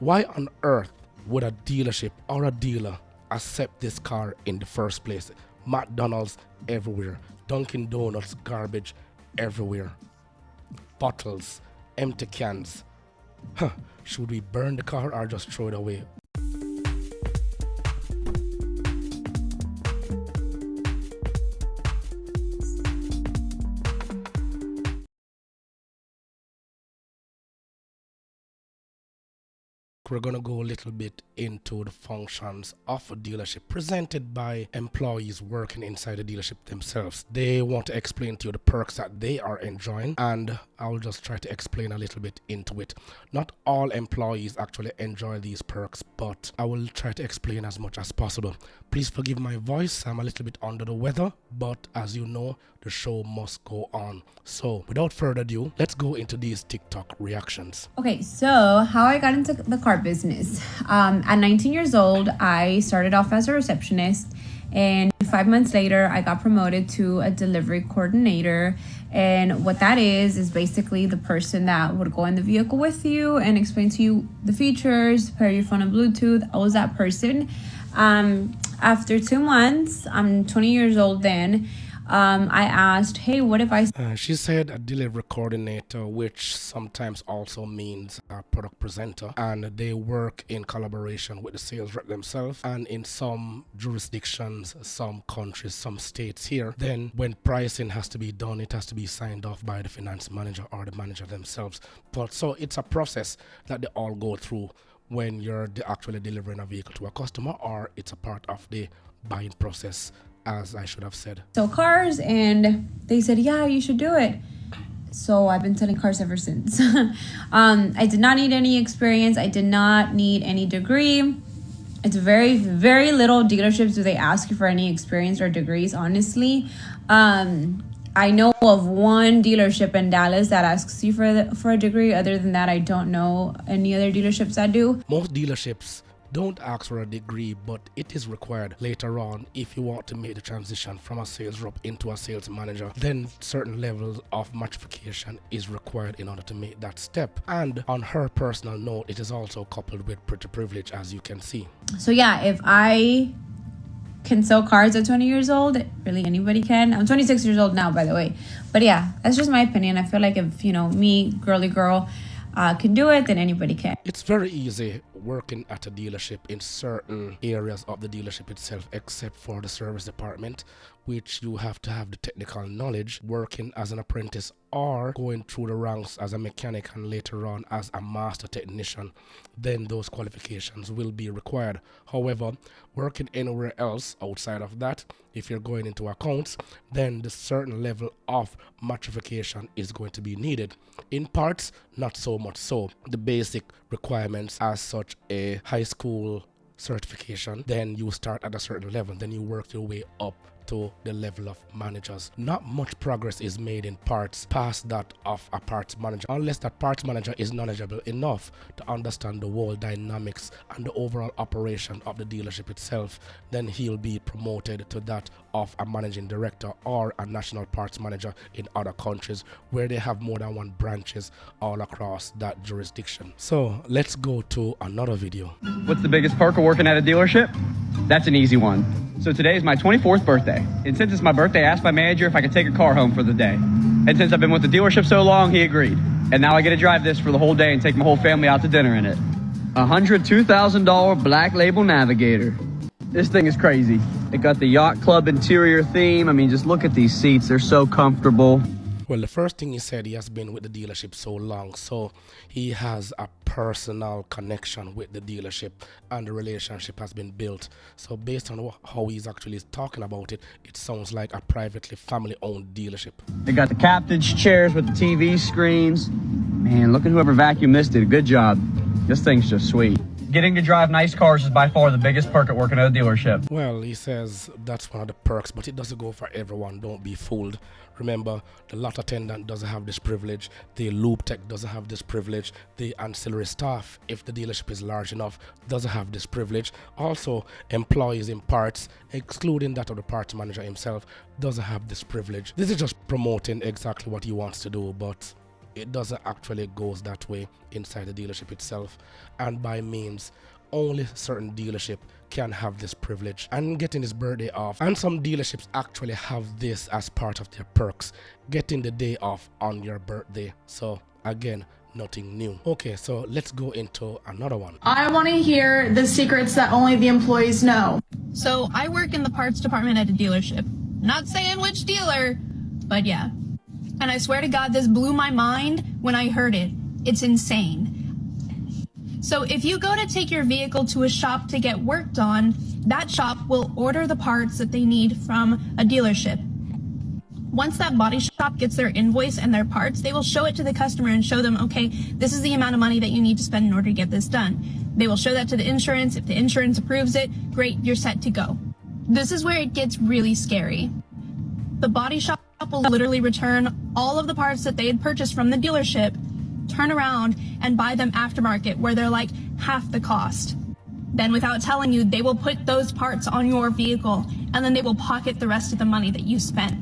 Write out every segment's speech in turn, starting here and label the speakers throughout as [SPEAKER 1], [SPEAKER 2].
[SPEAKER 1] Why on earth would a dealership or a dealer accept this car in the first place? McDonald's everywhere, Dunkin' Donuts garbage everywhere, bottles, empty cans. Should we burn the car or just throw it away? We're going to go a little bit into the functions of a dealership presented by employees working inside the dealership themselves. They want to explain to you the perks that they are enjoying, and I'll just try to explain a little bit into it. Not all employees actually enjoy these perks, but I will try to explain as much as possible. Please forgive my voice, I'm a little bit under the weather, but as you know, the show must go on. So without further ado, let's go into these TikTok reactions.
[SPEAKER 2] Okay, so how I got into the car business. At 19 years old, I started off as a receptionist, and 5 months later, I got promoted to a delivery coordinator. And what that is basically the person that would go in the vehicle with you and explain to you the features, pair your phone on Bluetooth. I was that person. After 2 months, I'm 20 years old then, I asked, hey, what if I...
[SPEAKER 1] She said a delivery coordinator, which sometimes also means a product presenter, and they work in collaboration with the sales rep themselves. And in some jurisdictions, some countries, some states here, then when pricing has to be done, it has to be signed off by the finance manager or the manager themselves. But so it's a process that they all go through when you're actually delivering a vehicle to a customer, or it's a part of the buying process, as I should have said.
[SPEAKER 2] So cars, and they said, yeah, you should do it. So I've been selling cars ever since. I did not need any experience. I did not need any degree. It's very, very little dealerships do they ask you for any experience or degrees, honestly. I know of one dealership in Dallas that asks you for a degree. Other than that, I don't know any other dealerships that do.
[SPEAKER 1] Most dealerships don't ask for a degree, but it is required later on if you want to make the transition from a sales rep into a sales manager. Then certain levels of matchification is required in order to make that step. And on her personal note, it is also coupled with pretty privilege, as you can see.
[SPEAKER 2] So yeah, if I can sell cars at 20 years old, really anybody can. I'm 26 years old now, by the way. But yeah, that's just my opinion. I feel like if, me, girly girl, can do it, then anybody can.
[SPEAKER 1] It's very easy working at a dealership in certain areas of the dealership itself, except for the service department, which you have to have the technical knowledge, working as an apprentice or going through the ranks as a mechanic and later on as a master technician. Then those qualifications will be required. However, working anywhere else outside of that, if you're going into accounts, then the certain level of matchification is going to be needed. In parts, not so much so. The basic requirements as such, a high school certification, then you start at a certain level, then you work your way up to the level of managers. Not much progress is made in parts past that of a parts manager, unless that parts manager is knowledgeable enough to understand the whole dynamics and the overall operation of the dealership itself. Then he'll be promoted to that of a managing director or a national parts manager in other countries where they have more than one branches all across that jurisdiction. So let's go to another video.
[SPEAKER 3] What's the biggest perk of working at a dealership? That's an easy one. So today is my 24th birthday. And since it's my birthday, I asked my manager if I could take a car home for the day. And since I've been with the dealership so long, he agreed. And now I get to drive this for the whole day and take my whole family out to dinner in it. A $102,000 Black Label Navigator. This thing is crazy. It got the Yacht Club interior theme. I mean, just look at these seats. They're so comfortable.
[SPEAKER 1] Well, the first thing he said, he has been with the dealership so long, so he has a personal connection with the dealership and the relationship has been built. So based on how he's actually talking about it, it sounds like a privately family-owned dealership.
[SPEAKER 3] They got the captain's chairs with the TV screens. Man, look at whoever vacuumed this did a good job. This thing's just sweet. Getting to drive nice cars is by far the biggest perk at working at a dealership.
[SPEAKER 1] Well, he says that's one of the perks, but it doesn't go for everyone. Don't be fooled. Remember, the lot attendant doesn't have this privilege. The loop tech doesn't have this privilege. The ancillary staff, if the dealership is large enough, doesn't have this privilege. Also, employees in parts, excluding that of the parts manager himself, doesn't have this privilege. This is just promoting exactly what he wants to do, but it doesn't actually goes that way inside the dealership itself, and by means only certain dealership can have this privilege and getting his birthday off, and some dealerships actually have this as part of their perks, getting the day off on your birthday. So again, nothing new. Okay, so let's go into another one.
[SPEAKER 4] I want to hear the secrets that only the employees know. So I work in the parts department at a dealership. Not saying which dealer, but yeah. And I swear to God, this blew my mind when I heard it. It's insane. So if you go to take your vehicle to a shop to get worked on, that shop will order the parts that they need from a dealership. Once that body shop gets their invoice and their parts, they will show it to the customer and show them, okay, this is the amount of money that you need to spend in order to get this done. They will show that to the insurance. If the insurance approves it, great, you're set to go. This is where it gets really scary. The body shop will literally return all of the parts that they had purchased from the dealership, turn around and buy them aftermarket where they're like half the cost. Then without telling you, they will put those parts on your vehicle and then they will pocket the rest of the money that you spent.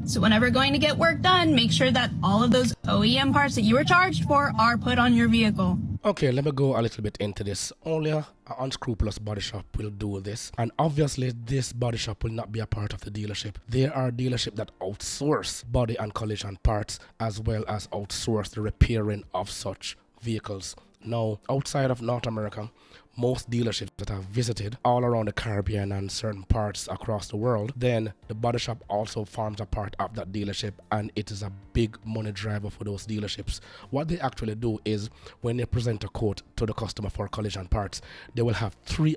[SPEAKER 4] So whenever going to get work done, make sure that all of those OEM parts that you were charged for are put on your vehicle.
[SPEAKER 1] Okay, let me go a little bit into this. Only an unscrupulous body shop will do this. And obviously, this body shop will not be a part of the dealership. There are dealerships that outsource body and collision parts, as well as outsource the repairing of such vehicles. Now, outside of North America, most dealerships that I've visited all around the Caribbean and certain parts across the world, then the body shop also forms a part of that dealership, and it is a big money driver for those dealerships. What they actually do is when they present a quote to the customer for collision parts, they will have three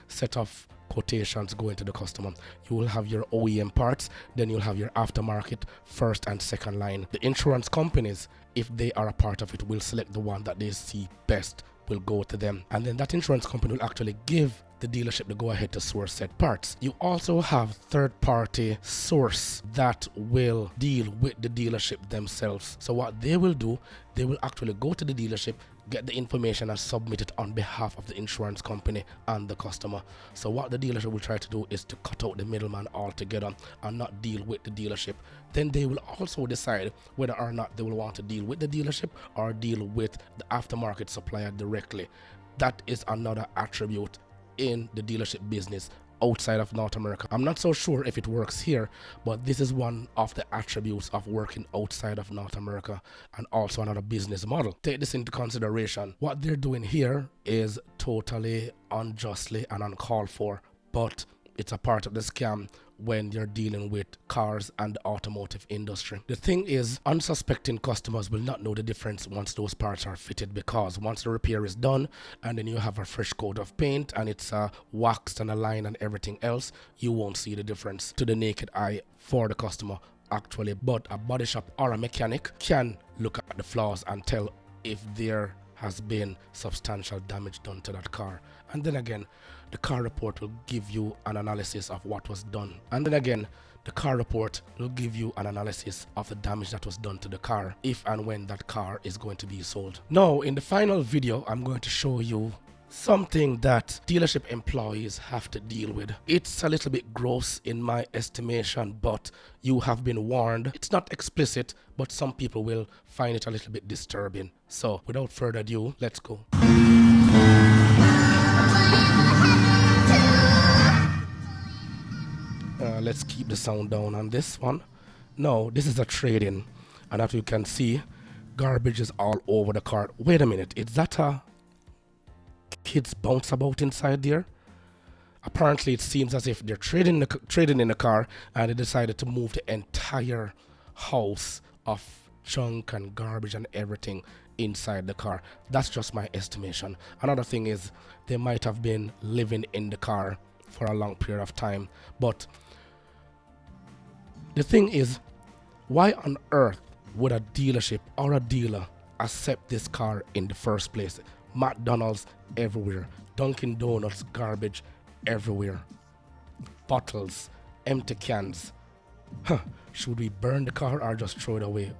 [SPEAKER 1] set of quotations going to the customer. You will have your OEM parts, then you'll have your aftermarket, first and second line. The insurance companies, if they are a part of it, will select the one that they see best will go to them, and then that insurance company will actually give the dealership the go ahead to source said parts. You also have third party source that will deal with the dealership themselves. So what they will do, they will actually go to the dealership, get the information and submit it on behalf of the insurance company and the customer. So what the dealership will try to do is to cut out the middleman altogether and not deal with the dealership. Then they will also decide whether or not they will want to deal with the dealership or deal with the aftermarket supplier directly. That is another attribute in the dealership business outside of North America. I'm not so sure if it works here, but this is one of the attributes of working outside of North America, and also another business model. Take this into consideration. What they're doing here is totally unjustly and uncalled for, but it's a part of the scam when you're dealing with cars and the automotive industry. The thing is, unsuspecting customers will not know the difference once those parts are fitted, because once the repair is done and then you have a fresh coat of paint and it's waxed and aligned and everything else, you won't see the difference to the naked eye for the customer actually. But a body shop or a mechanic can look at the flaws and tell if there has been substantial damage done to that car. And then again, the car report will give you an analysis of what was done. And then again, the car report will give you an analysis of the damage that was done to the car if and when that car is going to be sold. Now, in the final video, I'm going to show you something that dealership employees have to deal with. It's a little bit gross in my estimation, but you have been warned. It's not explicit, but some people will find it a little bit disturbing. So without further ado, let's go. Let's keep the sound down on this one. No, this is a trade-in, and as you can see, garbage is all over the car. Wait a minute, is that a kids bounce about inside there? Apparently it seems as if they're trading in the car, and they decided to move the entire house of junk and garbage and everything inside the car. That's just my estimation. Another thing is they might have been living in the car for a long period of time. But the thing is, why on earth would a dealership or a dealer accept this car in the first place? McDonald's everywhere, Dunkin' Donuts garbage everywhere, bottles, empty cans. Should we burn the car or just throw it away?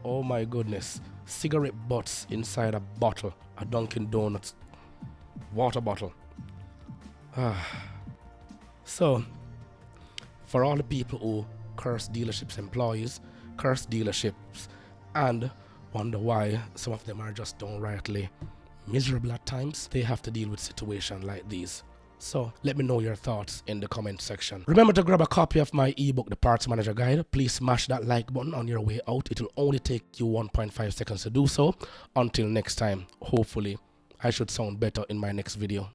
[SPEAKER 1] Oh my goodness, cigarette butts inside a bottle, a Dunkin' Donuts water bottle. So for all the people who curse dealerships employees, curse dealerships, and wonder why some of them are just downrightly miserable at times. They have to deal with situations like these. So let me know your thoughts in the comment section. Remember to grab a copy of my ebook, The Parts Manager Guide. Please smash that like button on your way out. It will only take you 1.5 seconds to do so. Until next time, hopefully I should sound better in my next video.